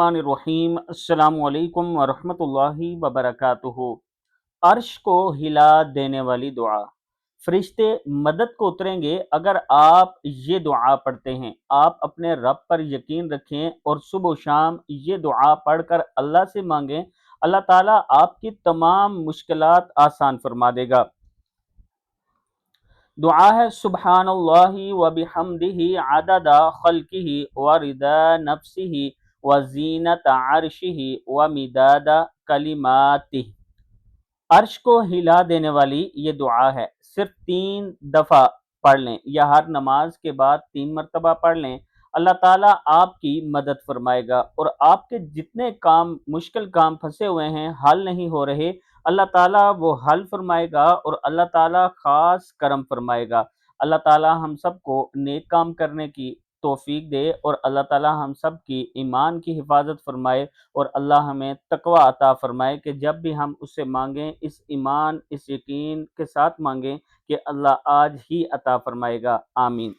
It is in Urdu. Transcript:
الرحیم السلام علیکم ورحمۃ اللہ وبرکاتہ۔ عرش کو ہلا دینے والی دعا۔ فرشتے مدد کو اتریں گے اگر آپ یہ دعا پڑھتے ہیں۔ آپ اپنے رب پر یقین رکھیں اور صبح و شام یہ دعا پڑھ کر اللہ سے مانگیں، اللہ تعالیٰ آپ کی تمام مشکلات آسان فرما دے گا۔ دعا ہے سبحان اللہ و بحمدہ عدد خلقہ و رضا نفسہ و زینت عرشہ و مداد کلماتہ۔ عرش کو ہلا دینے والی یہ دعا ہے، صرف 3 دفعہ پڑھ لیں یا ہر نماز کے بعد 3 مرتبہ پڑھ لیں۔ اللہ تعالیٰ آپ کی مدد فرمائے گا اور آپ کے جتنے مشکل کام پھنسے ہوئے ہیں، حل نہیں ہو رہے، اللہ تعالیٰ وہ حل فرمائے گا اور اللہ تعالیٰ خاص کرم فرمائے گا۔ اللہ تعالیٰ ہم سب کو نیک کام کرنے کی توفیق دے اور اللہ تعالیٰ ہم سب کی ایمان کی حفاظت فرمائے اور اللہ ہمیں تقوی عطا فرمائے کہ جب بھی ہم اس سے مانگیں اس ایمان اس یقین کے ساتھ مانگیں کہ اللہ آج ہی عطا فرمائے گا۔ آمین۔